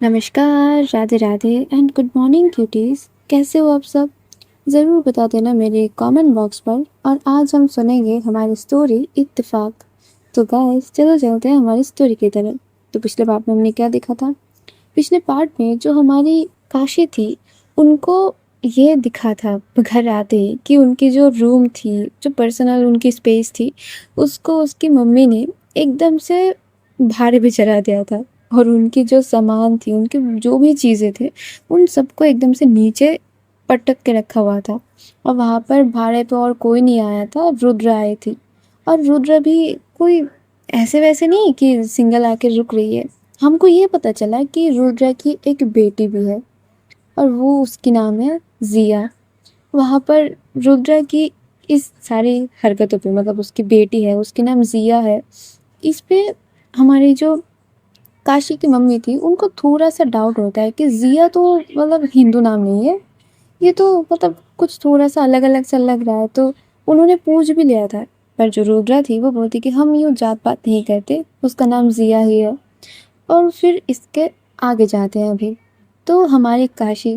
नमस्कार, Radhe Radhe and good morning cuties. कैसे हो आप सब? ज़रूर बता देना मेरे कमेंट बॉक्स पर। और आज हम सुनेंगे हमारी स्टोरी इत्तेफाक। तो गाइस चलो चलते हैं हमारी स्टोरी की तरफ। तो पिछले पार्ट में हमने क्या देखा था? पिछले पार्ट में जो हमारी काशी थी, उनको ये दिखा था घर आते ही कि उनकी जो रूम थी, जो पर्सनल उनकी स्पेस थी, उसको उसकी मम्मी ने एकदम से भाड़े पे चढ़ा दिया था। और उनकी जो सामान थी, उनकी जो भी चीज़ें थे, उन सबको एकदम से नीचे पटक के रखा हुआ था। और वहाँ पर भाड़े पे और कोई नहीं आया था, रुद्र आई थी। और रुद्र भी कोई ऐसे वैसे नहीं कि सिंगल आके रुक रही है। हमको ये पता चला कि रुद्र की एक बेटी भी है और वो उसकी नाम है जिया। वहाँ पर रुद्र की इस सारी हरकतों पे, मतलब उसकी बेटी है, उसकी नाम जिया है, इस पे हमारी जो काशी की मम्मी थी, उनको थोड़ा सा डाउट होता है कि जिया तो मतलब हिंदू नाम नहीं है, ये तो मतलब कुछ थोड़ा सा अलग अलग सा लग रहा है। तो उन्होंने पूछ भी लिया था, पर जो रुद्रा थी वो बोलती कि हम यूँ जात पात नहीं करते, उसका नाम जिया ही है। और फिर इसके आगे जाते हैं अभी। तो हमारी काशी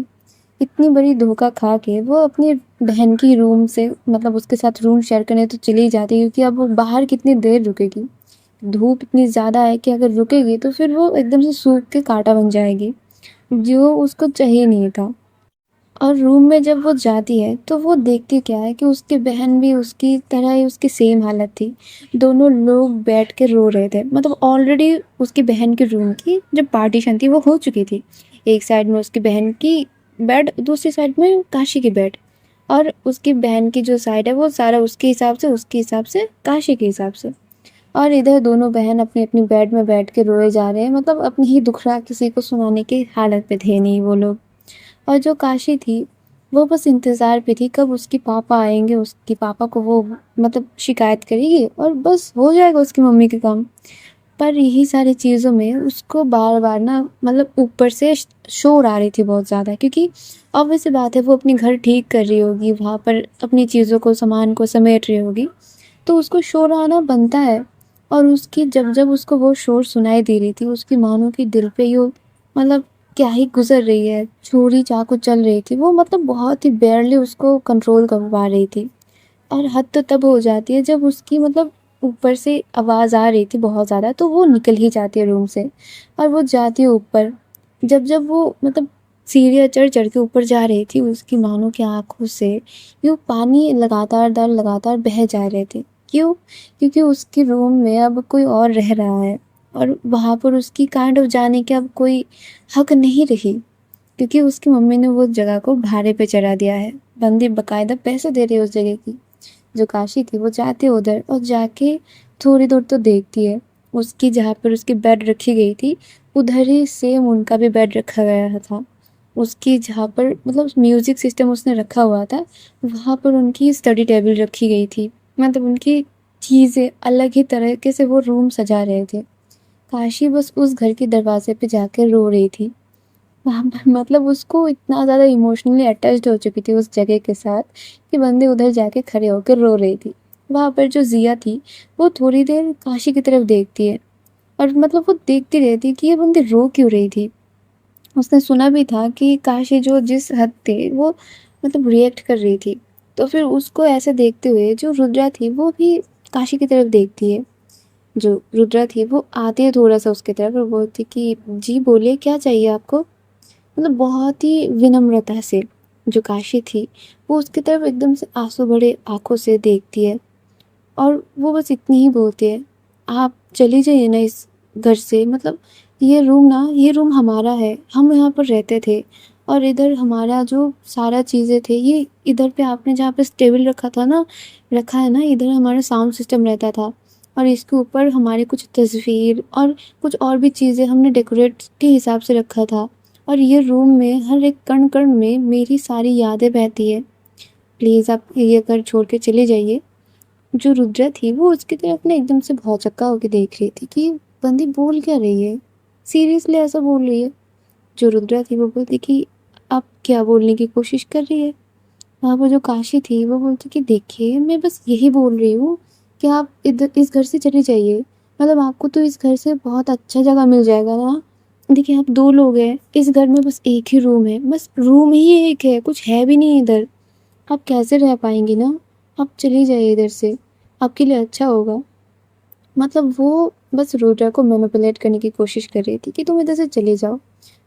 इतनी बड़ी धोखा खा के वो अपनी बहन की रूम से, मतलब उसके साथ रूम शेयर करने तो चली जाती, क्योंकि अब वो बाहर कितनी देर रुकेगी। धूप इतनी ज़्यादा है कि अगर रुकेगी तो फिर वो एकदम से सूख के कांटा बन जाएगी, जो उसको चाहिए नहीं था। और रूम में जब वो जाती है तो वो देखती क्या है कि उसकी बहन भी उसकी तरह ही, उसकी सेम हालत थी। दोनों लोग बैठ के रो रहे थे। मतलब ऑलरेडी उसकी बहन के रूम की जो पार्टीशन थी वो हो चुकी थी। एक साइड में उसकी बहन की बेड, दूसरी साइड में काशी की बेड। और उसकी बहन की जो साइड है वो सारा उसके हिसाब से, उसके हिसाब से, काशी के हिसाब से। और इधर दोनों बहन अपनी अपनी बेड में बैठ के रोए जा रहे हैं। मतलब अपनी ही दुखड़ा किसी को सुनाने की हालत पे थे नहीं वो लोग। और जो काशी थी, वो बस इंतज़ार पे थी कब उसके पापा आएंगे, उसके पापा को वो मतलब शिकायत करेगी और बस हो जाएगा उसकी मम्मी के काम। पर यही सारी चीज़ों में उसको बार बार ना, मतलब ऊपर से शोर आ रही थी बहुत ज़्यादा, क्योंकि ऑब्वियस सी बात है वो अपनी घर ठीक कर रही होगी, वहाँ पर अपनी चीज़ों को, सामान को समेट रही होगी, तो उसको शोर आना बनता है। और उसकी जब जब उसको वो शोर सुनाई दे रही थी, उसकी मानो कि दिल पे यूँ मतलब क्या ही गुजर रही है, छुरी चाकू चल रही थी वो। मतलब बहुत ही बेयरली उसको कंट्रोल कर पा रही थी। और हद तो तब हो जाती है जब उसकी मतलब ऊपर से आवाज़ आ रही थी बहुत ज़्यादा, तो वो निकल ही जाती है रूम से और वो जाती है ऊपर। जब जब वो मतलब सीढ़ियाँ चढ़ चढ़ के ऊपर जा रही थी, उसकी मानो की आंखों से यूँ पानी लगातार दर लगातार बह जा रहे थे। क्यों? क्योंकि उसके रूम में अब कोई और रह रहा है और वहाँ पर उसकी काइंड ऑफ जाने की अब कोई हक नहीं रही, क्योंकि उसकी मम्मी ने वो जगह को भाड़े पे चढ़ा दिया है। बंदी बकायदा पैसे दे रही है उस जगह की। जो काशी थी वो जाती है उधर और जाके थोड़ी दूर तो देखती है, उसकी जहाँ पर उसकी बेड रखी गई थी, उधर ही सेम उनका भी बेड रखा गया था। उसकी जहाँ पर मतलब म्यूज़िक सिस्टम उसने रखा हुआ था, वहाँ पर उनकी स्टडी टेबल रखी गई थी। मतलब उनकी चीज़ें अलग ही तरीके से वो रूम सजा रहे थे। काशी बस उस घर के दरवाजे पे जाकर रो रही थी। वहाँ पर मतलब उसको इतना ज़्यादा इमोशनली अटैच्ड हो चुकी थी उस जगह के साथ कि बंदी उधर जाके खड़े होकर रो रही थी। वहाँ पर जो जिया थी, वो थोड़ी देर काशी की तरफ देखती है और मतलब वो देखती रहती कि ये बंदी रो क्यों रही थी। उसने सुना भी था कि काशी जो जिस हद पे वो मतलब रिएक्ट कर रही थी, तो फिर उसको ऐसे देखते हुए जो रुद्रा थी वो भी काशी की तरफ देखती है। जो रुद्रा थी वो आती है थोड़ा सा उसकी तरफ और बोलती कि जी बोलिए, क्या चाहिए आपको। मतलब बहुत ही विनम्रता से जो काशी थी, वो उसकी तरफ एकदम से आंसू भरे आंखों से देखती है और वो बस इतनी ही बोलती है, आप चली जाइए ना इस घर से। मतलब ये रूम हमारा है, हम यहाँ पर रहते थे और इधर हमारा जो सारा चीज़ें थे, ये इधर पे आपने जहाँ पे टेबल रखा है ना, इधर हमारा साउंड सिस्टम रहता था और इसके ऊपर हमारी कुछ तस्वीर और कुछ और भी चीज़ें हमने डेकोरेट के हिसाब से रखा था। और ये रूम में हर एक कण कण में मेरी सारी यादें बहती है। प्लीज़ आप ये घर छोड़ के चले जाइए। जो रुद्रा थी वो उसकी तरफ ना एकदम से भौचक्का होकर देख रही थी कि बंदी बोल क्या रही है, सीरियसली ऐसा बोल रही है। जो रुद्रा थी वो बोलती कि आप क्या बोलने की कोशिश कर रही है। वहाँ पर जो काशी थी वो बोलती कि देखिए, मैं बस यही बोल रही हूँ कि आप इधर इस घर से चले जाइए। मतलब आपको तो इस घर से बहुत अच्छा जगह मिल जाएगा ना, देखिए आप 2 लोग हैं, इस घर में बस एक ही रूम है, बस रूम ही एक है, कुछ है भी नहीं इधर। आप कैसे रह पाएँगी ना? आप चली जाइए इधर से, आपके लिए अच्छा होगा। मतलब वो बस रुद्रा को मैनिपुलेट करने की कोशिश कर रही थी कि तुम इधर से चली जाओ।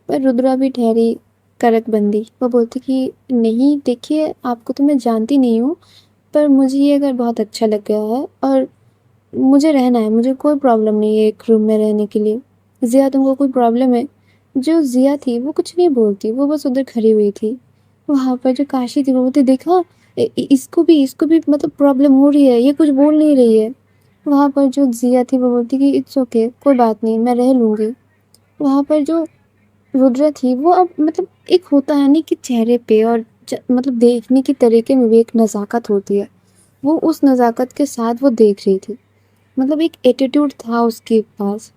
पर रुद्रा भी ठहरी कड़क-बंदी। वो बोलती कि नहीं देखिए आपको तो मैं जानती नहीं हूँ, पर मुझे ये घर बहुत अच्छा लग गया है और मुझे रहना है, मुझे कोई प्रॉब्लम नहीं है एक रूम में रहने के लिए। ज़िया तुमको कोई प्रॉब्लम है? जो ज़िया थी वो कुछ नहीं बोलती, वो बस उधर खड़ी हुई थी। वहाँ पर जो काशी थी वो बोलती देखा इसको भी मतलब प्रॉब्लम हो रही है, ये कुछ बोल नहीं रही है। वहाँ पर जो ज़िया थी वो बोलती कि इट्स ओके कोई बात नहीं मैं रह लूँगी। वहाँ पर जो रुद्रा थी वो अब मतलब एक होता है ना कि चेहरे पे और मतलब देखने के तरीके में भी एक नज़ाकत होती है। वो उस नज़ाकत के साथ वो देख रही थी। मतलब एक एटीट्यूड था उसके पास।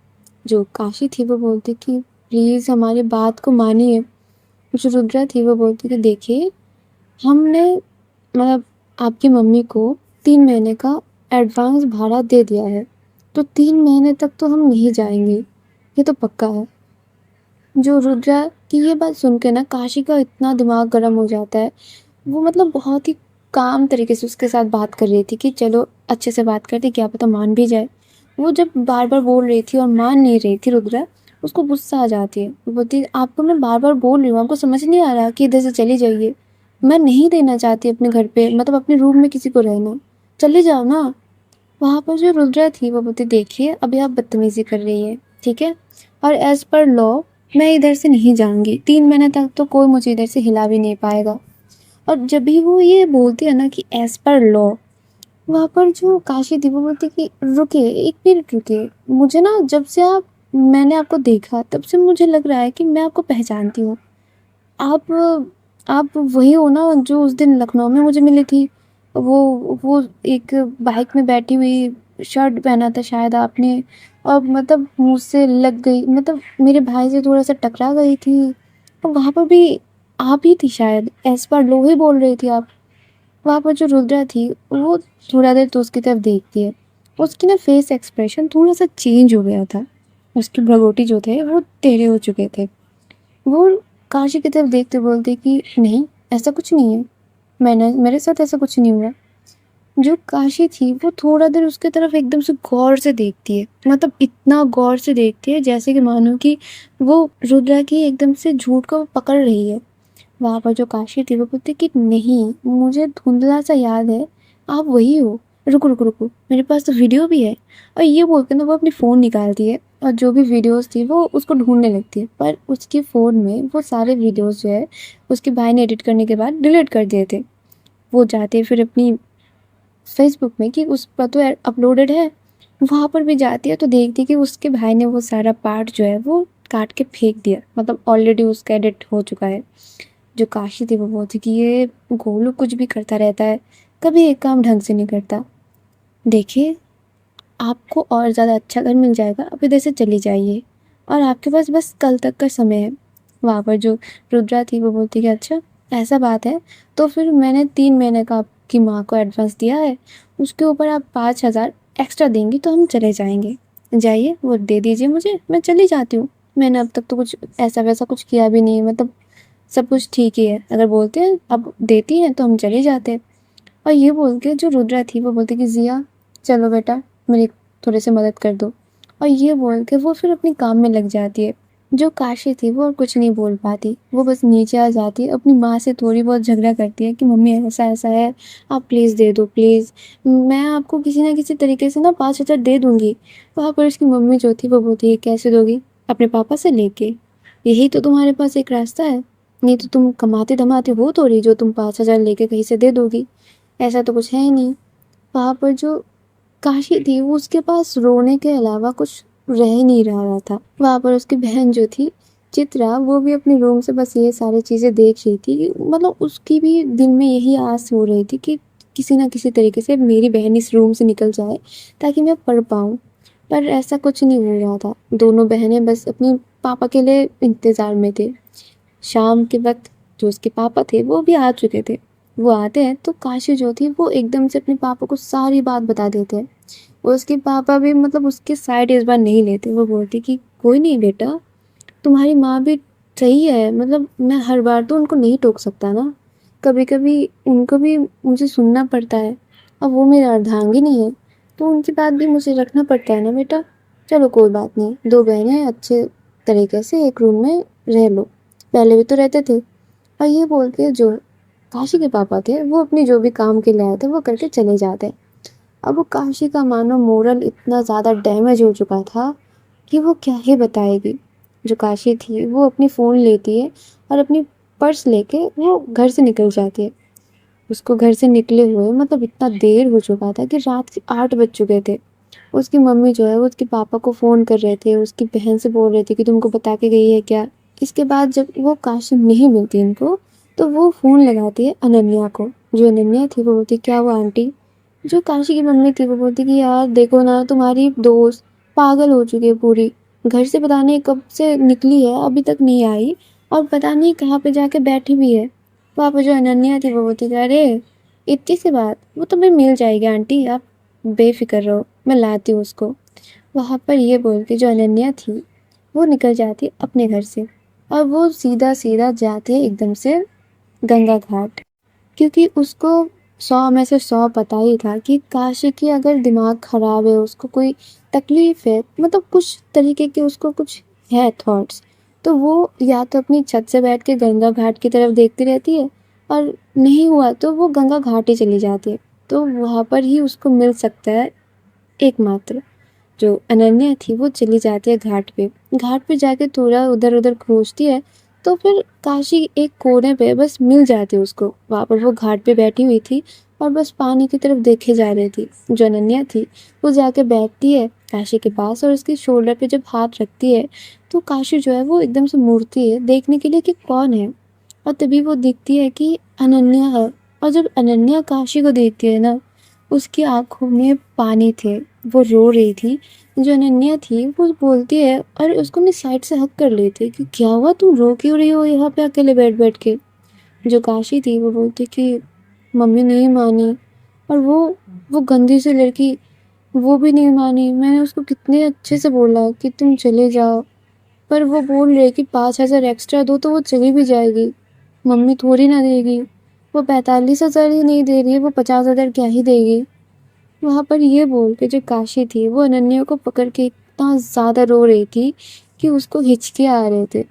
जो काशी थी वो बोलती कि प्लीज़ हमारी बात को मानिए। जो रुद्रा थी वो बोलती कि देखिए हमने मतलब आपकी मम्मी को 3 महीने का एडवांस भाड़ा दे दिया है, तो 3 महीने तक तो हम नहीं जाएँगे, ये तो पक्का है। जो रुद्रा की ये बात सुन के ना काशी का इतना दिमाग गर्म हो जाता है, वो मतलब बहुत ही काम तरीके से उसके साथ बात कर रही थी कि चलो अच्छे से बात करते क्या पता मान भी जाए। वो जब बार-बार बोल रही थी और मान नहीं रही थी रुद्रा, उसको गुस्सा आ जाती है। वो बोलती है आपको मैं बार-बार बोल रही हूँ, आपको समझ नहीं आ रहा कि इधर से चली जाइए। मैं नहीं देना चाहती अपने घर पे मतलब अपने रूम में किसी को रहना, चले जाओ ना। वहाँ पर जो रुद्रा थी वो बोलती देखिए अभी आप बदतमीज़ी कर रही हैं, ठीक है? और एज़ पर लॉ मैं इधर से नहीं जाऊँगी, 3 महीने तक तो कोई मुझे इधर से हिला भी नहीं पाएगा। और जब भी वो ये बोलती है ना कि एज़ पर लॉ, वहाँ पर जो काशी थी वो बोलती कि रुकिए, 1 मिनट रुकिए, मुझे ना जब से मैंने आपको देखा तब से मुझे लग रहा है कि मैं आपको पहचानती हूँ। आप आप वही हो ना जो उस दिन लखनऊ में मुझे मिली थी? वो एक बाइक में बैठी हुई, शर्ट पहना था शायद आपने और मतलब मुझसे लग गई मतलब मेरे भाई से थोड़ा-सा टकरा गई थी और वहाँ पर भी आप ही थी शायद, एज़ पर लो ही बोल रही थी आप। वहाँ पर जो रुद्रा थी वो थोड़ा देर तो उसकी तरफ देखती है। उसकी ना फेस एक्सप्रेशन थोड़ा-सा चेंज हो गया था। उसके भगोटे जो थे वो टेढ़े हो चुके थे। वो काशी की तरफ देखते बोलती कि नहीं ऐसा कुछ नहीं है, मैंने मेरे साथ ऐसा कुछ नहीं हुआ। जो काशी थी वो थोड़ा देर उसकी तरफ एकदम से गौर से देखती है, मतलब इतना गौर से देखती है जैसे कि मानो कि वो रुद्रा की एकदम से झूठ को पकड़ रही है। वहाँ पर जो काशी थी वो बोलती कि नहीं मुझे धुंधला सा याद है आप वही हो। रुको रुको रुको मेरे पास तो वीडियो भी है। और ये बोल के ना वो अपनी फ़ोन निकालती है और जो भी वीडियोस थी वो उसको ढूंढने लगती है पर उसके फ़ोन में वो सारे वीडियोस जो है उसके भाई ने एडिट करने के बाद डिलीट कर दिए थे। वो जाते फिर अपनी फेसबुक में कि उस पर तो अपलोडेड है, वहाँ पर भी जाती है तो देखती है कि उसके भाई ने वो सारा पार्ट जो है वो काट के फेंक दिया, मतलब ऑलरेडी उसका एडिट हो चुका है। जो काशी थी वो बोलती कि ये गोलू कुछ भी करता रहता है, कभी एक काम ढंग से नहीं करता। देखिए आपको और ज़्यादा अच्छा घर मिल जाएगा, आप इधर से चली जाइए और आपके पास बस कल तक का समय है। वहाँ पर जो रुद्रा थी वो बोलती कि अच्छा ऐसा बात है, तो फिर मैंने 3 महीने का आपकी माँ को एडवांस दिया है, उसके ऊपर आप 5,000 एक्स्ट्रा देंगी तो हम चले जाएँगे। जाइए वो दे दीजिए मुझे, मैं चली जाती हूँ। मैंने अब तक तो कुछ ऐसा-वैसा कुछ किया भी नहीं है, मतलब सब कुछ ठीक ही है। अगर बोलते हैं अब देती हैं तो हम चले जाते। और ये बोल के जो रुद्रा थी वो बोलती कि ज़िया चलो बेटा मेरी थोड़ी सी मदद कर दो। और ये बोल के वो फिर अपने काम में लग जाती है। जो काशी थी वो और कुछ नहीं बोल पाती, वो बस नीचे आ जाती है, अपनी माँ से थोड़ी बहुत झगड़ा करती है कि मम्मी ऐसा ऐसा है, आप प्लीज़ दे दो प्लीज़, मैं आपको किसी ना किसी तरीके से ना 5,000 दे दूँगी। वहाँ पर उसकी मम्मी जो थी वो बोलती है कैसे दोगी? अपने पापा से लेके, यही तो तुम्हारे पास एक रास्ता है, नहीं तो तुम कमाते धमाते हो थोड़ी जो तुम 5,000 लेके कहीं से दे दोगी, ऐसा तो कुछ है ही नहीं। वहाँ पर जो काशी थी वो उसके पास रोने के अलावा कुछ रह ही नहीं रहा था। वहाँ पर उसकी बहन जो थी चित्रा वो भी अपने रूम से बस ये सारी चीज़ें देख रही थी, मतलब उसकी भी दिल में यही आस हो रही थी कि किसी ना किसी तरीके से मेरी बहन इस रूम से निकल जाए ताकि मैं पढ़ पाऊँ। पर ऐसा कुछ नहीं हो रहा था, दोनों बहनें बस अपने पापा के लिए इंतज़ार में थे। शाम के वक़्त जो उसके पापा थे वो भी आ चुके थे। वो आते हैं तो काशी जो थी वो एकदम से अपने पापा को सारी बात बता देते हैं। उसके पापा भी मतलब उसकी साइड इस बार नहीं लेते। वो बोलते कि कोई नहीं बेटा, तुम्हारी माँ भी सही है, मतलब मैं हर बार तो उनको नहीं टोक सकता ना, कभी कभी उनको भी मुझे सुनना पड़ता है। अब वो मेरे अर्धांगिनी है, तो उनकी बात भी मुझे रखना पड़ता है ना बेटा। चलो कोई बात नहीं, दो बहनें अच्छे तरीके से एक रूम में रह लो, पहले भी तो रहते थे। और ये बोल के जो काशी के पापा थे वो अपनी जो भी काम के लिए आए थे वो करके चले जाते। अब वो काशी का मानो मोरल इतना ज़्यादा डैमेज हो चुका था कि वो क्या ही बताएगी। जो काशी थी वो अपनी फ़ोन लेती है और अपनी पर्स लेके वो घर से निकल जाती है। उसको घर से निकले हुए मतलब इतना देर हो चुका था कि रात के 8 बज चुके थे। उसकी मम्मी जो है वो उसके पापा को फ़ोन कर रहे थे, उसकी बहन से बोल रहे थे कि तुमको बता के गई है क्या। इसके बाद जब वो काशी नहीं मिलती इनको, तो वो फ़ोन लगाती है अनन्या को। जो अनन्या थी वो बोलती, क्या हुआ आंटी। जो काशी की मम्मी थी वो बोलती कि यार देखो ना, तुम्हारी दोस्त पागल हो चुकी है पूरी, घर से पता नहीं कब से निकली है अभी तक नहीं आई, और पता नहीं कहाँ पे जाके बैठी भी है। पापा जो अनन्या थी वो बोलती थी, अरे इतनी सी बात, वो तुम्हें मिल जाएगी आंटी, आप बेफिक्र रहो, मैं लाती हूँ उसको। वहाँ पर ये बोल के जो अनन्या थी वो निकल जाती अपने घर से, और वो सीधा सीधा जाती है एकदम से गंगा घाट। क्योंकि उसको 100 में से 100 पता ही था कि काशी की अगर दिमाग ख़राब है, उसको कोई तकलीफ़ है, मतलब कुछ तरीके के उसको कुछ है थॉट्स, तो वो या तो अपनी छत से बैठ के गंगा घाट की तरफ देखती रहती है, और नहीं हुआ तो वो गंगा घाट ही चली जाती है। तो वहाँ पर ही उसको मिल सकता है एकमात्र। जो अनन्या थी वो चली जाती है घाट पे। घाट पे जाके थोड़ा उधर उधर खोजती है, तो फिर काशी एक कोने पे बस मिल जाती है उसको। वहाँ पर वो घाट पे बैठी हुई थी और बस पानी की तरफ देखे जा रही थी। जो अनन्या थी वो जाके बैठती है काशी के पास, और उसकी शोल्डर पे जब हाथ रखती है तो काशी जो है वो एकदम से मुड़ती है देखने के लिए कि कौन है, और तभी वो दिखती है कि अनन्या है। और जब अनन्या काशी को देखती है ना, उसकी आंखों में पानी थे, वो रो रही थी। जो अनन्या थी वो बोलती है, और उसको अपनी साइड से हक कर लेती है कि क्या हुआ, तुम रो क्यों रही हो यहाँ पे अकेले बैठ बैठ के। जो काशी थी वो बोलती कि मम्मी नहीं मानी, और वो गंदी सी लड़की वो भी नहीं मानी। मैंने उसको कितने अच्छे से बोला कि तुम चले जाओ, पर वो बोल रही है कि 5,000 एक्स्ट्रा दो तो वो चली भी जाएगी, मम्मी थोड़ी ना देगी। वो 45,000 ही नहीं दे रही है, वो 50,000 क्या ही देगी। वहाँ पर ये बोल के जो काशी थी वो अनन्या को पकड़ के इतना ज़्यादा रो रही थी कि उसको हिचके आ रहे थे।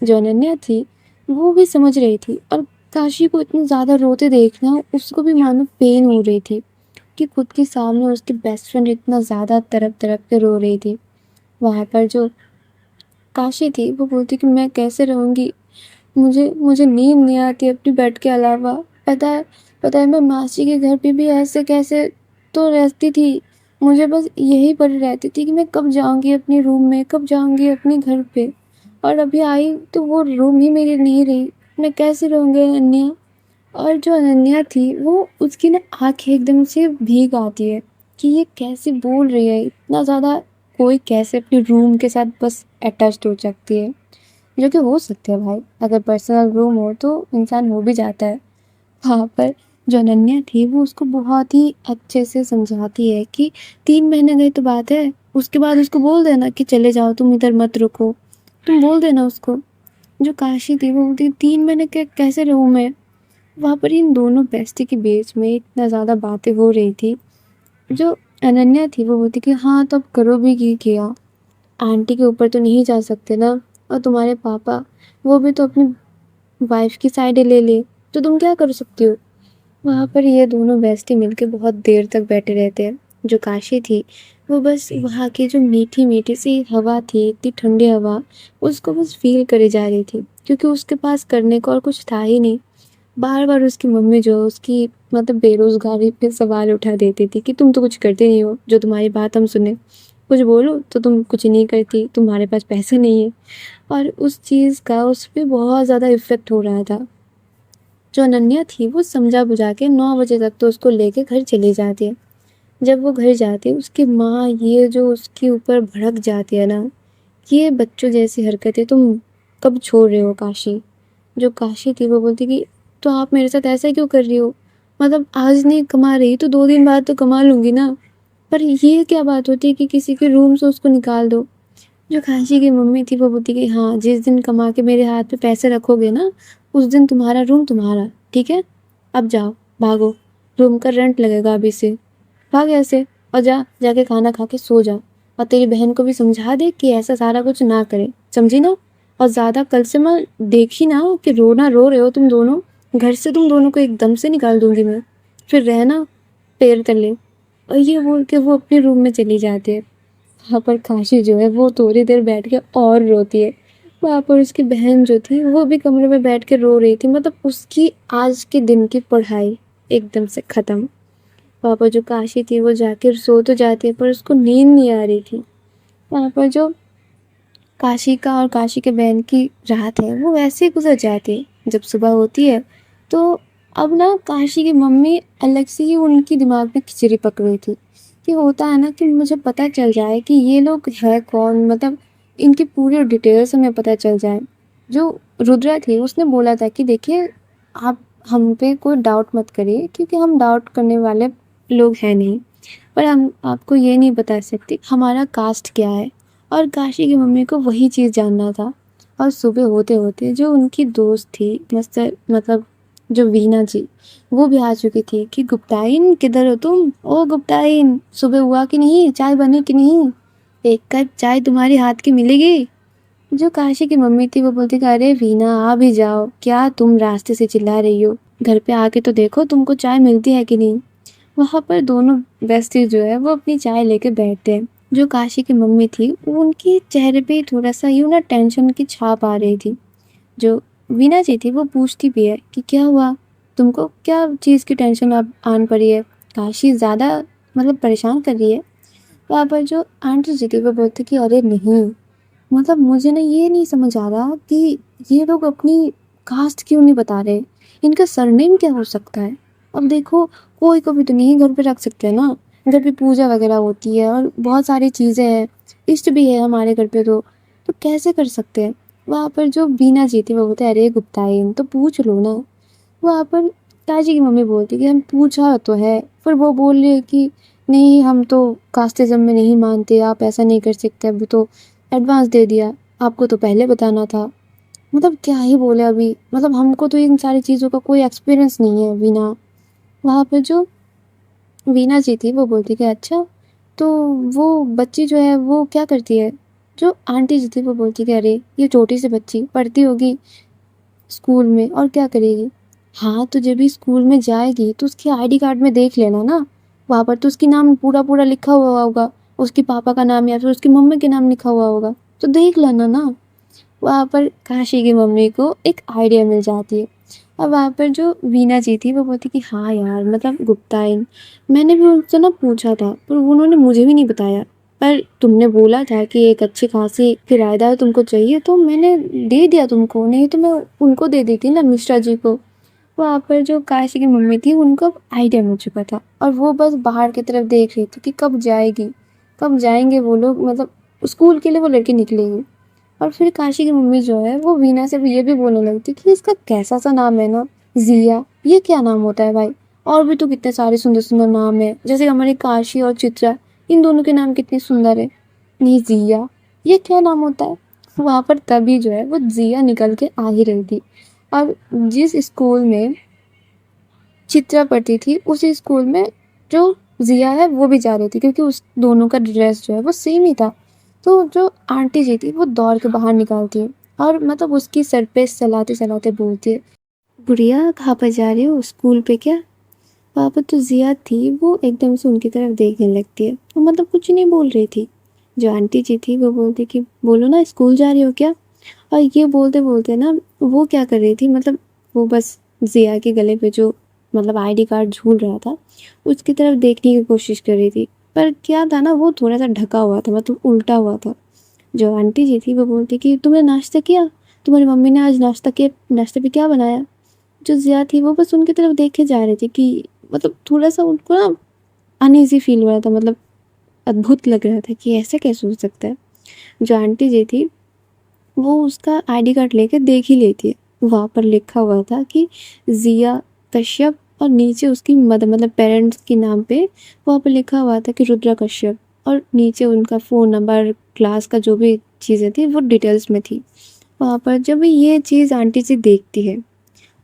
जो अनन्या थी वो भी समझ रही थी, और काशी को इतना ज़्यादा रोते देखना उसको भी मानो पेन हो रही थी कि खुद के सामने उसकी बेस्ट फ्रेंड इतना ज़्यादा तड़प तड़प के रो रही थी। वहाँ पर जो काशी थी वो बोलती कि मैं कैसे रहूँगी, मुझे मुझे नींद नहीं आती अपनी बेड के अलावा। पता है मैं मासी के घर पे भी ऐसे कैसे तो रहती थी, मुझे बस यही पड़ी रहती थी कि मैं कब जाऊंगी अपने रूम में, कब जाऊंगी अपने घर पे। और अभी आई तो वो रूम ही मेरी नहीं रही, मैं कैसे रहूँगी अनन्या। और जो अनन्या थी वो उसकी ना आँखें एकदम से भीग आती है कि ये कैसे बोल रही है इतना ज़्यादा, कोई कैसे अपने रूम के साथ बस अटैच्ड हो सकती है। जो कि हो सकते हैं भाई, अगर पर्सनल रूम हो तो इंसान हो भी जाता है। वहाँ पर जो अनन्या थी वो उसको बहुत ही अच्छे से समझाती है कि 3 महीने गई तो बात है, उसके बाद उसको बोल देना कि चले जाओ, तुम इधर मत रुको, तुम बोल देना उसको। जो काशी थी वो बोलती 3 महीने कैसे रहूँ मैं। वहाँ पर इन दोनों बेस्टी के बीच में इतना ज़्यादा बातें हो रही थी। जो अनन्या थी वो बोलती कि हाँ तो अब करो भी की किया, आंटी के ऊपर तो नहीं जा सकते ना, और तुम्हारे पापा वो भी तो अपनी वाइफ की साइड ले ले, तो तुम क्या कर सकती हो। वहाँ पर ये दोनों बेस्टी मिलके बहुत देर तक बैठे रहते हैं। जो काशी थी वो बस वहाँ की जो मीठी मीठी सी हवा थी, इतनी ठंडी हवा, उसको बस फील करे जा रही थी, क्योंकि उसके पास करने को और कुछ था ही नहीं। बार बार उसकी मम्मी जो उसकी मतलब बेरोजगारी पे सवाल उठा देती थी कि तुम तो कुछ करते नहीं हो जो तुम्हारी बात हम सुने, कुछ बोलो तो तुम कुछ नहीं करती, तुम्हारे पास पैसे नहीं है। और उस चीज़ का उस पर बहुत ज़्यादा इफ़ेक्ट हो रहा था। जो अनन्या थी वो समझा बुझा के 9 बजे तक तो उसको लेके घर चली जाती है। जब वो घर जाती है उसकी माँ ये जो उसके ऊपर भड़क जाती है ना, ये बच्चों जैसी हरकतें तुम कब छोड़ रहे हो काशी। जो काशी थी वो बोलती कि तो आप मेरे साथ ऐसा क्यों कर रही हो, मतलब आज नहीं कमा रही तो 2 दिन बाद तो कमा लूँगी ना, पर ये क्या बात होती है कि किसी के रूम से उसको निकाल दो। जो काशी की मम्मी थी वो बोलती कि हाँ, जिस दिन कमा के मेरे हाथ पे पैसे रखोगे ना, उस दिन तुम्हारा रूम तुम्हारा, ठीक है? अब जाओ, भागो, रूम का रेंट लगेगा अभी से। भाग यहाँ से और जाके खाना खा के सो जा। और तेरी बहन को भी समझा दे कि ऐसा सारा कुछ ना करे, समझी ना? और ज़्यादा कल से मैं देखी ना कि रो रहे हो तुम दोनों, घर से तुम दोनों को एकदम से निकाल दूँगी मैं। फिर रहना पैर तले। और ये बोल के वो अपने रूम में चली जाती है। वहाँ पर काशी जो है वो थोड़ी देर बैठ के और रोती है। वहाँ पर उसकी बहन जो थी वो भी कमरे में बैठ के रो रही थी, मतलब उसकी आज के दिन की पढ़ाई एकदम से ख़त्म। वहाँ पर जो काशी थी वो जाकर सो तो जाती है पर उसको नींद नहीं आ रही थी। वहाँ पर जो काशी का और काशी के बहन की रात है वो वैसे ही गुजर जाती है। जब सुबह होती है तो अब ना काशी की मम्मी अलग से ही उनकी दिमाग में खिचड़ी पक रही थी कि होता है ना कि मुझे पता चल जाए कि ये लोग है कौन, मतलब इनकी पूरी डिटेल्स हमें पता चल जाए। जो रुद्रा थी उसने बोला था कि देखिए, आप हम पे कोई डाउट मत करिए क्योंकि हम डाउट करने वाले लोग हैं नहीं, पर हम आपको ये नहीं बता सकते हमारा कास्ट क्या है। और काशी की मम्मी को वही चीज़ जानना था। और सुबह होते होते जो उनकी दोस्त थी मतलब जो वीना जी, वो भी आ चुकी थी कि गुप्ताइन किधर हो तुम? ओ गुप्ताइन, सुबह हुआ कि नहीं? चाय बनी कि नहीं? एक कप चाय तुम्हारे हाथ की मिलेगी। जो काशी की मम्मी थी वो बोलती कि अरे वीना आ भी जाओ, क्या तुम रास्ते से चिल्ला रही हो? घर पे आके तो देखो तुमको चाय मिलती है कि नहीं। वहाँ पर दोनों बेस्टी जो है वो अपनी चाय लेके बैठते हैं। जो काशी की मम्मी थी वो उनके चेहरे पे थोड़ा सा यूँ ना टेंशन की छाप आ रही थी। जो वीना जी थी वो पूछती भी है कि क्या हुआ, तुमको क्या चीज़ की टेंशन अब आन पड़ी है? काशी ज़्यादा मतलब परेशान कर रही है? वहाँ पर जो आंटी जी थी वो बोलती कि अरे नहीं, मतलब मुझे ना ये नहीं समझ आ रहा कि ये लोग अपनी कास्ट क्यों नहीं बता रहे, इनका सरनेम क्या हो सकता है। अब देखो, कोई को भी तो नहीं घर पे रख सकते हैं ना, घर पे पूजा वगैरह होती है और बहुत सारी चीज़ें हैं, इष्ट भी है हमारे घर पे तो कैसे कर सकते हैं। वहाँ पर जो बीना जी थी वो बोलते अरे गुप्ताइन तो पूछ लो ना। वहाँ पर ताजी की मम्मी बोलती कि हम पूछा तो है, पर वो बोल रहे कि नहीं हम तो कास्टिज़्म में नहीं मानते, आप ऐसा नहीं कर सकते, अभी तो एडवांस दे दिया, आपको तो पहले बताना था। मतलब क्या ही बोले अभी, मतलब हमको तो इन सारी चीज़ों का कोई एक्सपीरियंस नहीं है वीना। वहाँ पे जो वीना जी थी वो बोलती कि अच्छा, तो वो बच्ची जो है वो क्या करती है? जो आंटी जी थी वो बोलती कि अरे ये छोटी सी बच्ची पढ़ती होगी स्कूल में और क्या करेगी। हाँ, तो जब भी स्कूल में जाएगी तो उसके आईडी कार्ड में देख लेना ना, वहाँ पर तो उसकी नाम पूरा पूरा लिखा हुआ होगा, उसके पापा का नाम या फिर उसकी मम्मी के नाम लिखा हुआ होगा, तो देख लेना ना। वहाँ पर काशी की मम्मी को एक आइडिया मिल जाती है। और वहाँ पर जो वीना जी थी वो बोलती कि हाँ यार, मतलब गुप्ताइन, मैंने भी उनसे ना पूछा था पर उन्होंने मुझे भी नहीं बताया, पर तुमने बोला था कि एक अच्छी खासी किराएदार तुमको चाहिए तो मैंने दे दिया तुमको, नहीं तो मैं उनको दे देती ना, मिश्रा जी को। वहाँ पर जो काशी की मम्मी थी उनको अब आइडिया मिल चुका था और वो बस बाहर की तरफ देख रही थी कि कब जाएगी, कब जाएंगे वो लोग, मतलब स्कूल के लिए वो लड़की निकलेगी। और फिर काशी की मम्मी जो है वो वीना से भी ये भी बोलने लगती कि इसका कैसा सा नाम है ना, जिया, ये क्या नाम होता है भाई? और भी तो कितने सारे सुंदर सुंदर नाम है, जैसे हमारे काशी और चित्रा, इन दोनों के नाम कितने सुंदर है। नहीं जिया, ये क्या नाम होता है? वहाँ पर तभी जो है वो जिया निकल के आ ही रही थी। और जिस स्कूल में चित्रा पढ़ती थी उसी स्कूल में जो जिया है वो भी जा रही थी, क्योंकि उस दोनों का ड्रेस जो है वो सेम ही था। तो जो आंटी जी थी वो दौड़ के बाहर निकालती है और मतलब उसकी सर पे चलाते चलाते बोलती है, बुढ़िया कहाँ पर जा रही हो, स्कूल पे क्या? वहाँ पर तो जिया थी वो एकदम से उनकी तरफ देखने लगती है, वो मतलब कुछ नहीं बोल रही थी। जो आंटी जी थी वो बोलती कि बोलो ना, स्कूल जा रही हो क्या? और ये बोलते बोलते ना वो क्या कर रही थी, मतलब वो बस जिया के गले पे जो मतलब आईडी कार्ड झूल रहा था उसकी तरफ देखने की कोशिश कर रही थी, पर क्या था ना वो थोड़ा सा ढका हुआ था, मतलब उल्टा हुआ था। जो आंटी जी थी वो बोलती कि तुमने नाश्ता किया? तुम्हारी मम्मी ने आज नाश्ते पे क्या बनाया? जो जिया थी वो बस उनकी तरफ देखे जा रही थी कि मतलब थोड़ा सा उनको ना अनईजी फील हो रहा था, मतलब अद्भुत लग रहा था कि ऐसा कैसे हो सकता है। जो आंटी जी थी वो उसका आईडी कार्ड लेके देख ही लेती है, वहाँ पर लिखा हुआ था कि जिया कश्यप, और नीचे उसकी मदर मतलब पेरेंट्स के नाम पे वहाँ पर लिखा हुआ था कि रुद्रा कश्यप, और नीचे उनका फ़ोन नंबर, क्लास का जो भी चीज़ें थी वो डिटेल्स में थी। वहाँ पर जब ये चीज़ आंटी जी देखती है,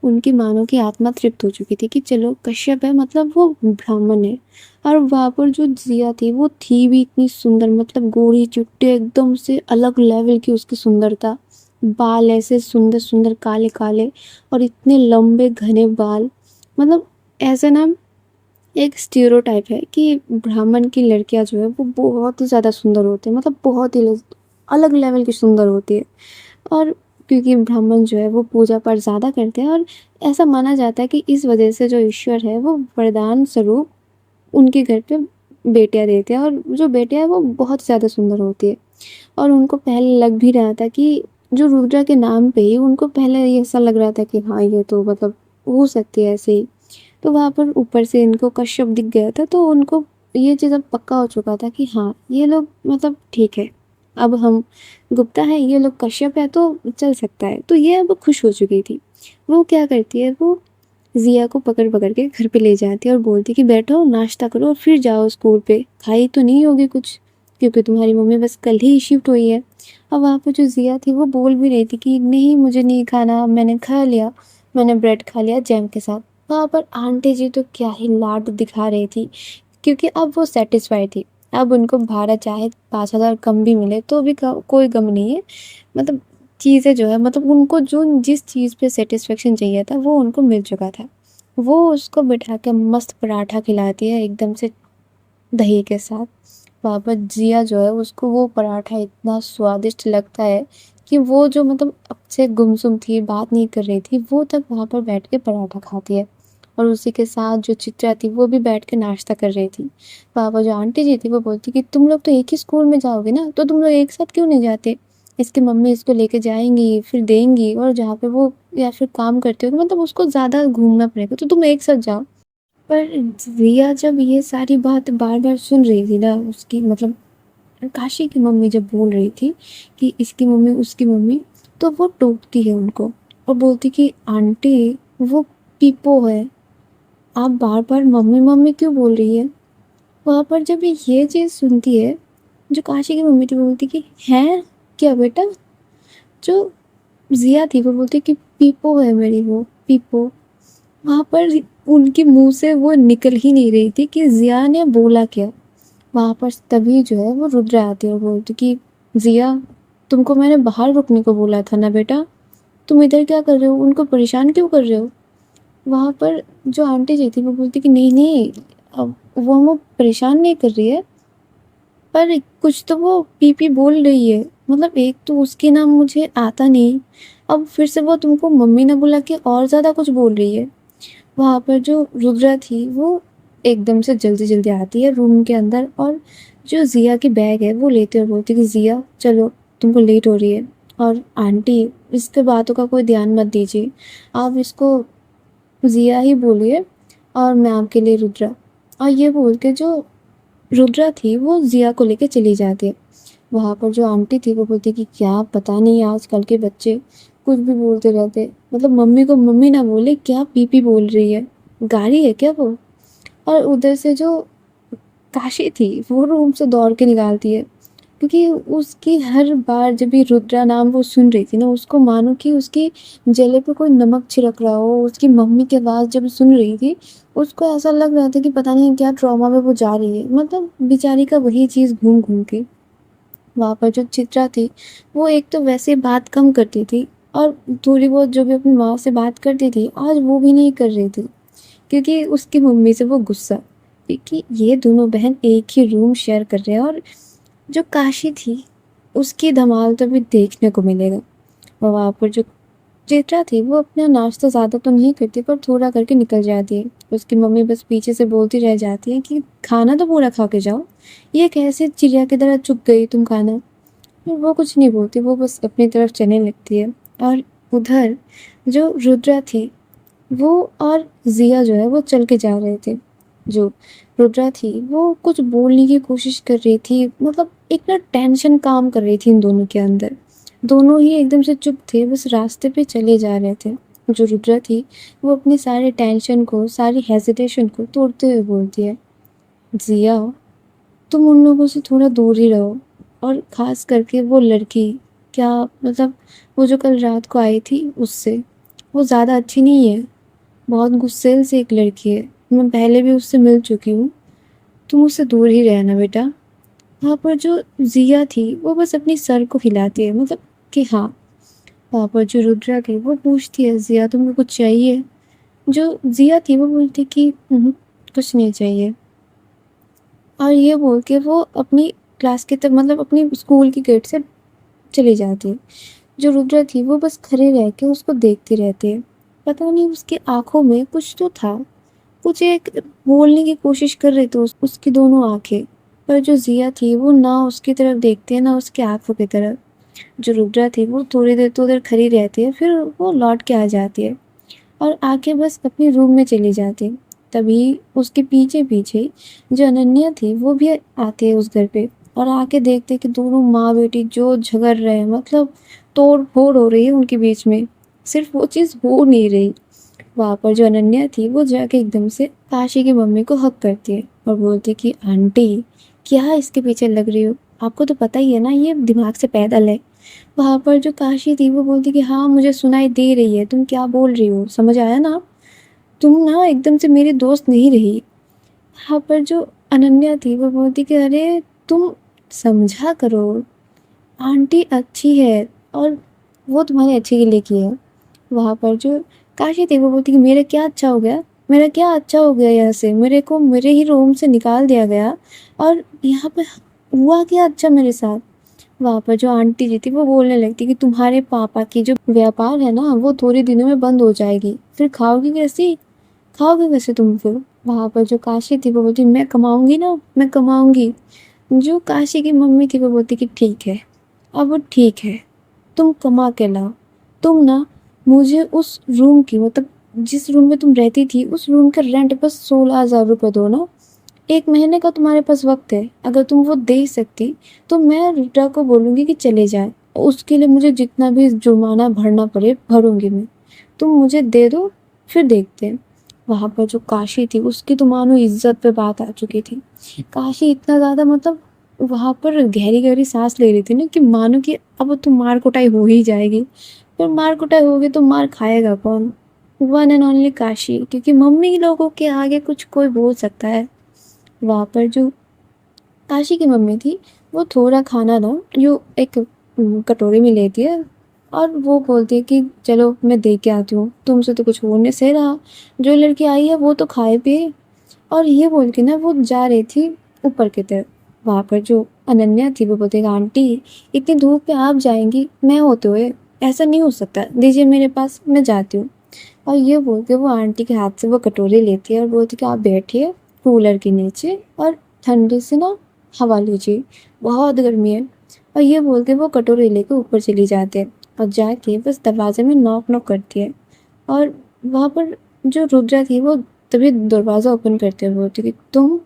उनकी मानो की आत्मा तृप्त हो चुकी थी कि चलो कश्यप है मतलब वो ब्राह्मण है। और वहाँ पर जो जिया थी वो थी भी इतनी सुंदर, मतलब गोरी चुट्टे एकदम से अलग लेवल की उसकी सुंदरता। बाल ऐसे सुंदर सुंदर काले काले और इतने लंबे घने बाल, मतलब ऐसे ना एक स्टीरियोटाइप है कि ब्राह्मण की लड़कियां जो है वो बहुत ही ज़्यादा सुंदर होती है, मतलब बहुत ही अलग लेवल की सुंदर होती है। और क्योंकि ब्राह्मण जो है वो पूजा पाठ ज़्यादा करते हैं और ऐसा माना जाता है कि इस वजह से जो ईश्वर है वो वरदान स्वरूप उनके घर पे बेटियां देते हैं, और जो बेटियां है वो बहुत ज़्यादा सुंदर होती है। और उनको पहले लग भी रहा था कि जो रुद्रा के नाम पे ही उनको पहले ये ऐसा लग रहा था कि हाँ ये तो मतलब हो सकती है ऐसे ही। तो वहाँ पर ऊपर से इनको कश्यप दिख गया था, तो उनको ये चीज़ अब पक्का हो चुका था कि हाँ ये लोग मतलब ठीक है, अब हम गुप्ता है, ये लोग कश्यप है, तो चल सकता है। तो ये अब खुश हो चुकी थी। वो क्या करती है, वो जिया को पकड़ पकड़ के घर पे ले जाती है और बोलती कि बैठो नाश्ता करो और फिर जाओ स्कूल पे, खाई तो नहीं होगी कुछ, क्योंकि तुम्हारी मम्मी बस कल ही शिफ्ट हुई है। अब वहाँ पे जो जिया थी वो बोल भी रही थी कि नहीं मुझे नहीं खाना, मैंने खा लिया, मैंने ब्रेड खा लिया जैम के साथ। वहाँ पर आंटी जी तो क्या ही लाड दिखा रही थी, क्योंकि अब वो सेटिस्फाई थी। अब उनको भाड़ा चाहे 5,000 कम भी मिले तो भी कोई गम नहीं है, मतलब चीज़ें जो है मतलब उनको जो जिस चीज़ पे सेटिस्फेक्शन चाहिए था वो उनको मिल चुका था। वो उसको बिठा के मस्त पराठा खिलाती है एकदम से दही के साथ। वहाँ पर जिया जो है उसको वो पराठा इतना स्वादिष्ट लगता है कि वो जो मतलब अब से गुमसुम थी, बात नहीं कर रही थी, वो तक वहाँ पर बैठ के पराठा खाती है। और उसी के साथ जो चित्रा थी वो भी बैठ के नाश्ता कर रही थी। वहाँ पर जो आंटी जी थी वो बोलती कि तुम लोग तो एक ही स्कूल में जाओगे ना, तो तुम लोग एक साथ क्यों नहीं जाते? इसकी मम्मी इसको लेके जाएंगी फिर देंगी, और जहाँ पे वो या फिर काम करते हो मतलब उसको ज़्यादा घूमना पड़ेगा, तो तुम एक साथ जाओ। पर रिया जब ये सारी बात बार बार सुन रही थी ना, उसकी मतलब काशी की मम्मी जब बोल रही थी कि इसकी मम्मी उसकी मम्मी, तो वो टोकती है उनको और बोलती कि आंटी वो पीपो है, आप बार बार मम्मी मम्मी क्यों बोल रही है? वहाँ पर जब ये चीज़ सुनती है, जो काशी की मम्मी थी वो बोलती कि है क्या बेटा? जो जिया थी वो बोलती कि पीपो है मेरी, वो पीपो। वहाँ पर उनके मुंह से वो निकल ही नहीं रही थी कि जिया ने बोला क्या। वहाँ पर तभी जो है वो रुद्र आती है और बोलती कि जिया, तुमको मैंने बाहर रुकने को बोला था ना बेटा, तुम इधर क्या कर रहे हो, उनको परेशान क्यों कर रहे हो? वहाँ पर जो आंटी जी थी वो बोलती कि नहीं नहीं, अब वो परेशान नहीं कर रही है, पर कुछ तो वो पीपी बोल रही है, मतलब एक तो उसके नाम मुझे आता नहीं, अब फिर से वो तुमको मम्मी ने बुला के और ज़्यादा कुछ बोल रही है। वहाँ पर जो रुद्रा थी वो एकदम से जल्दी जल्दी आती है रूम के अंदर, और जो जिया की बैग है वो लेते हुए बोलती कि जिया चलो, तुमको लेट हो रही है, और आंटी इसके बातों का कोई ध्यान मत दीजिए, आप इसको जिया ही बोलिए और मैं आपके लिए रुद्रा। और ये बोल के जो रुद्रा थी वो जिया को लेके चली जाती है। वहाँ पर जो आंटी थी वो बोलती कि क्या पता नहीं आजकल के बच्चे कुछ भी बोलते रहते, मतलब मम्मी को मम्मी ना बोले क्या पीपी बोल रही है, गाड़ी है क्या वो? और उधर से जो काशी थी वो रूम से दौड़ के निकालती है, क्योंकि उसकी हर बार जब भी रुद्रा नाम वो सुन रही थी ना, उसको मानो कि उसकी जले पे कोई नमक छिड़क रहा हो। उसकी मम्मी की आवाज़ जब सुन रही थी उसको ऐसा लग रहा था कि पता नहीं क्या ट्रॉमा में वो जा रही है, मतलब बेचारी का वही चीज़ घूम घूम के। वहाँ पर जो चित्रा थी वो एक तो वैसे बात कम करती थी, और थोड़ी बहुत जो भी अपनी माँ से बात करती थी आज वो भी नहीं कर रही थी, क्योंकि उसकी मम्मी से वो गुस्सा, क्योंकि ये दोनों बहन एक ही रूम शेयर कर रहे हैं। और जो काशी थी उसकी धमाल तो अभी देखने को मिलेगा। और वहाँ पर जो चित्रा थी वो अपना नाश्ता ज़्यादा तो नहीं करती पर थोड़ा करके निकल जाती है। उसकी मम्मी बस पीछे से बोलती रह जाती है कि खाना तो पूरा खा के जाओ, ये कैसे चिड़िया की तरह चुप गई तुम खाना। फिर वो कुछ नहीं बोलती, वो बस अपनी तरफ चलने लगती है। और उधर जो रुद्रा थी वो और जिया जो है वो चल के जा रहे थे। जो रुद्रा थी वो कुछ बोलने की कोशिश कर रही थी, मतलब एक ना टेंशन काम कर रही थी इन दोनों के अंदर। दोनों ही एकदम से चुप थे, बस रास्ते पे चले जा रहे थे। जो रुद्रा थी वो अपनी सारे टेंशन को, सारी हेजिटेशन को तोड़ते हुए बोलती है, जिया तुम उन लोगों से थोड़ा दूर ही रहो, और ख़ास करके वो लड़की, क्या मतलब वो जो कल रात को आई थी उससे, वो ज़्यादा अच्छी नहीं है, बहुत गुस्सैल सी एक लड़की है। मैं पहले भी उससे मिल चुकी हूँ, तुम उससे दूर ही रहना बेटा। वहाँ पर जो ज़िया थी वो बस अपनी सर को हिलाती है, मतलब कि हाँ। वहाँ पर जो रुद्रा थी वो पूछती है, ज़िया तुम्हें कुछ चाहिए? जो ज़िया थी वो बोलती कि कुछ नहीं चाहिए। और ये बोल के वो अपनी क्लास की तरफ, मतलब अपनी स्कूल की गेट से चली जाती है। जो रुद्रा थी वो बस खड़े रह के उसको देखती रहती है। पता नहीं उसकी आँखों में कुछ तो था, कुछ एक बोलने की कोशिश कर रही थी उसकी दोनों आँखें। पर जो ज़िया थी वो ना उसकी तरफ देखती है ना उसकी आँखों की तरफ। जो रुद्रा थी वो थोड़ी देर तो उधर खड़ी रहती है, फिर वो लौट के आ जाती है और आके बस अपने रूम में चली जाती। तभी उसके पीछे पीछे जो अनन्या थी वो भी आती है उस घर पे, और आके देखते कि दोनों माँ बेटी जो झगड़ रहे हैं, मतलब तोड़ फोड़ हो रही है उनके बीच में। सिर्फ वो चीज़ हो नहीं रही। वहाँ पर जो अनन्या थी वो जाके एकदम से काशी की मम्मी को हक करती है और बोलती कि आंटी, क्या इसके पीछे लग रही हो? आपको तो पता ही है ना ये दिमाग से पैदल है। वहाँ पर जो काशी थी वो बोलती कि हाँ मुझे सुनाई दे रही है, तुम क्या बोल रही हो, समझ आया ना? तुम ना एकदम से मेरी दोस्त नहीं रही। वहाँ पर जो अनन्या थी वो बोलती कि अरे तुम समझा करो, आंटी अच्छी है और वो तुम्हारे अच्छे के लिए की है। वहाँ पर जो काशी थी वो बोलती कि मेरा क्या अच्छा हो गया, मेरा क्या अच्छा हो गया, यहाँ से मेरे को मेरे ही रूम से निकाल दिया गया और यहाँ पे हुआ क्या अच्छा मेरे साथ। वहाँ पर जो आंटी जी थी वो बोलने लगती कि तुम्हारे पापा की जो व्यापार है ना वो थोड़े दिनों में बंद हो जाएगी, फिर खाओगे कैसे तुम फिर? वहाँ पर जो काशी थी वो बोलती मैं कमाऊंगी ना, मैं कमाऊंगी। जो काशी की मम्मी थी वो बोलती कि ठीक है, अब ठीक है, तुम कमा के लाओ। तुम ना मुझे उस रूम की, मतलब जिस रूम में तुम रहती थी उस रूम का रेंट बस 16,000 रुपये दो ना। 1 महीने का तुम्हारे पास वक्त है, अगर तुम वो दे सकती तो मैं रीटा को बोलूँगी कि चले जाए। उसके लिए मुझे जितना भी जुर्माना भरना पड़े भरूँगी मैं, तुम मुझे दे दो, फिर देखते हैं। वहाँ पर जो काशी थी उसकी तो मानो इज्जत पे बात आ चुकी थी। काशी इतना ज़्यादा, मतलब वहाँ पर गहरी गहरी सांस ले रही थी ना कि मानो कि अब तो मार कुटाई हो ही जाएगी। पर मार कुटाई होगी तो मार खाएगा कौन? वन एंड ओनली काशी, क्योंकि मम्मी लोगों के आगे कुछ कोई बोल सकता है। वहाँ पर जो काशी की मम्मी थी वो थोड़ा खाना ना जो एक कटोरी में लेती है और वो बोलती है कि चलो मैं दे के आती हूँ, तुमसे तो कुछ हो नहीं से रहा, जो लड़की आई है वो तो खाए पिए। और ये बोल के ना वो जा रही थी ऊपर की तरफ। वहाँ पर जो अनन्या थी वो बोलती है आंटी, इतनी धूप पे आप जाएंगी, मैं होते हुए ऐसा नहीं हो सकता, दीजिए मेरे पास, मैं जाती हूँ। और ये बोल के वो आंटी के हाथ से वो कटोरी लेती है और बोलती है कि आप बैठिए कूलर के नीचे और ठंडे से ना हवा लीजिए, बहुत गर्मी है। और ये बोल के वो कटोरी लेके ऊपर चली जाते हैं और जाके बस दरवाजे में नॉक नॉक करती है। और वहाँ पर जो रुद्रा थी वो तभी दरवाज़ा ओपन करते हुए बोलती कि तुम?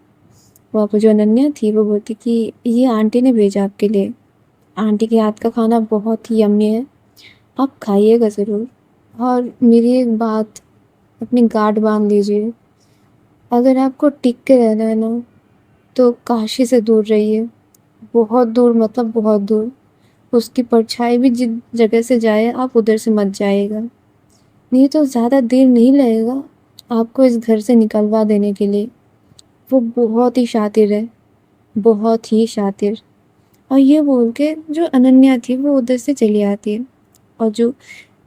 वहाँ पर जो अनन्या थी वो बोलती कि ये आंटी ने भेजा आपके लिए, आंटी के हाथ का खाना बहुत ही यम्मी है, आप खाइएगा ज़रूर। और मेरी एक बात, अपनी गांठ बांध लीजिए, अगर आपको टिक के रहना है ना तो काशी से दूर रहिए, बहुत दूर, मतलब बहुत दूर। उसकी परछाई भी जिस जगह से जाए आप उधर से मत जाइएगा, नहीं तो ज़्यादा देर नहीं लगेगा आपको इस घर से निकलवा देने के लिए। वो बहुत ही शातिर है, बहुत ही शातिर। और ये बोल के जो अनन्या थी वो उधर से चली आती है और जो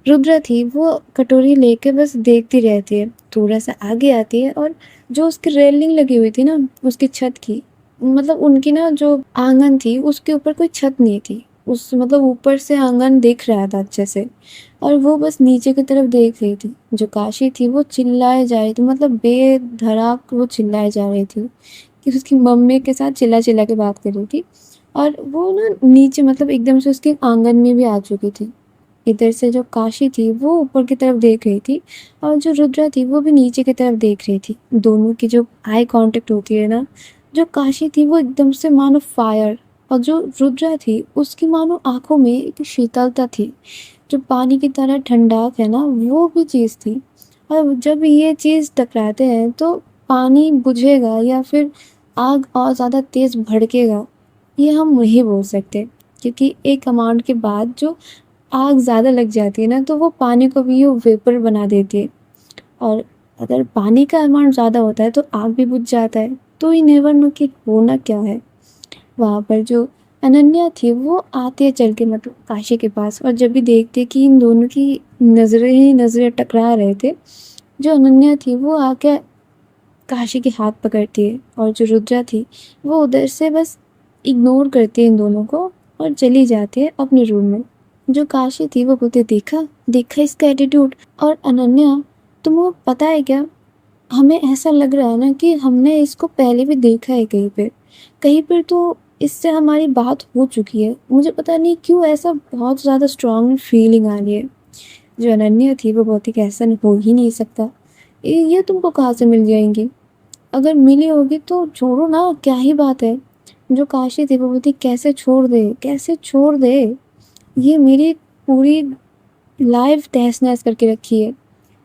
रुद्रा थी वो कटोरी लेके बस देखती रहती है। थोड़ा सा आगे आती है और जो उसकी रेलिंग लगी हुई थी ना उसकी छत की, मतलब उनकी ना जो आंगन थी उसके ऊपर कोई छत नहीं थी, उस मतलब ऊपर से आंगन दिख रहा था अच्छे से, और वो बस नीचे की तरफ देख रही थी। जो काशी थी वो चिल्लाए जा रही थी, मतलब बेधड़क वो चिल्लाए जा रही थी कि उसकी मम्मी के साथ चिल्ला चिल्ला के बात कर रही थी। और वो ना नीचे, मतलब एकदम से उसके आंगन में भी आ चुकी थी। इधर से जो काशी थी वो ऊपर की तरफ देख रही थी और जो रुद्रा थी वो भी नीचे की तरफ देख रही थी। दोनों की जो आई कांटेक्ट होती है ना, जो काशी थी वो एकदम से मानो फायर, और जो रुद्रा थी उसकी मानो आंखों में एक शीतलता थी, जो पानी की तरह ठंडाक है ना वो भी चीज़ थी। और जब ये चीज़ टकराते हैं तो पानी बुझेगा या फिर आग और ज़्यादा तेज़ भड़केगा। ये हम नहीं बोल सकते, क्योंकि एक अमाउंट के बाद जो आग ज़्यादा लग जाती है ना, तो वो पानी को भी वो वेपर बना देती है। और अगर पानी का अमाउंट ज़्यादा होता है तो आग भी बुझ जाता है। तो यू नेवर नो कि होना क्या है। वहाँ पर जो अनन्या थी वो आती है चल के, मतलब काशी के पास, और जब भी देखती है कि इन दोनों की नज़रें ही नज़रें टकरा रहे थे, जो अनन्या थी वो आके काशी के हाथ पकड़ती है, और जो रुद्रा थी वो उधर से बस इग्नोर करती है इन दोनों को और चली जाती है अपने रूम में। जो काशी थी वो बोलती है, देखा देखा इसका एटीट्यूड। और अनन्या, तुम्हें पता है क्या, हमें ऐसा लग रहा है ना कि हमने इसको पहले भी देखा है कहीं पे, कहीं पर तो इससे हमारी बात हो चुकी है। मुझे पता नहीं क्यों ऐसा बहुत ज़्यादा स्ट्रॉन्ग फीलिंग आ रही है। जो अनन्या थी वो बोलती कि ऐसा हो ही नहीं सकता, ये तुमको कहाँ से मिल जाएंगी, अगर मिली होगी तो छोड़ो ना, क्या ही बात है। जो काशी थी वो बोलती, कैसे छोड़ दे, कैसे छोड़ दे, ये मेरी पूरी लाइफ तहस नहस करके रखी है।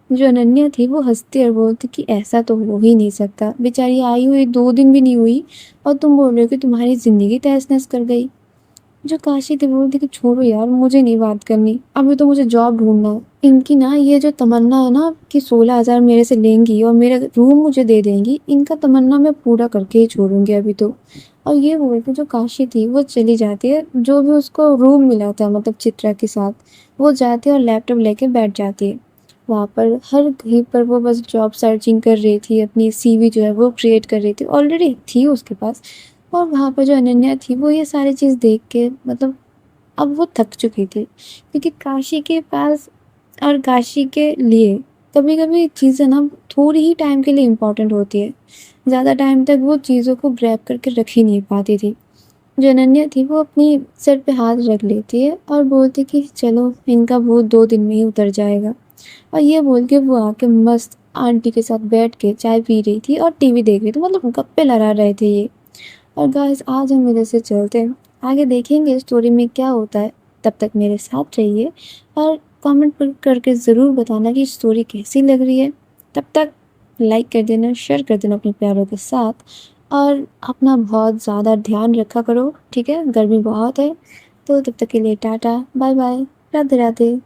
जो अनन्या थी वो हंसती और बोलती कि ऐसा तो हो ही नहीं सकता, बेचारी आई हुई 2 दिन भी नहीं हुई और तुम बोल रहे हो कि तुम्हारी ज़िंदगी तहस नहस कर गई। जो काशी थी बोलती कि छोड़ो यार, मुझे नहीं बात करनी, अभी तो मुझे जॉब ढूंढना है। इनकी ना ये जो तमन्ना है ना कि 16,000 मेरे से लेंगी और मेरा रूम मुझे दे देंगी, इनका तमन्ना मैं पूरा करके ही छोड़ूंगी अभी तो। और ये बोल के जो काशी थी वो चली जाती है, जो भी उसको रूम मिला था मतलब चित्रा के साथ, वो जाती है और लैपटॉप लेके बैठ जाती है। वहाँ पर हर कहीं पर वो बस जॉब सर्चिंग कर रही थी, अपनी सीवी जो है वो क्रिएट कर रही थी, ऑलरेडी थी उसके पास। और वहाँ पर जो अनन्या थी वो ये सारी चीज़ देख के, मतलब अब वो थक चुकी थी, क्योंकि काशी के पास और काशी के लिए कभी कभी चीज़ें ना थोड़ी ही टाइम के लिए इम्पोर्टेंट होती है, ज़्यादा टाइम तक वो चीज़ों को ग्रैब करके रख ही नहीं पाती थी। जो अनन्या थी वो अपनी सिर पे हाथ रख लेती है और बोलती कि चलो इनका भूत 2 दिन में ही उतर जाएगा। और ये बोल के वो आके मस्त आंटी के साथ बैठ के चाय पी रही थी और टीवी देख रही थी, मतलब गप्पे लड़ा रहे थे ये। और गाइस आज हम मेरे से चलते हैं, आगे देखेंगे स्टोरी में क्या होता है। तब तक मेरे साथ रहिए और कमेंट पर करके ज़रूर बताना कि स्टोरी कैसी लग रही है। तब तक लाइक कर देना, शेयर कर देना अपने प्यारों के साथ, और अपना बहुत ज़्यादा ध्यान रखा करो, ठीक है, गर्मी बहुत है। तो तब तक के लिए tata bye bye, Radhe Radhe.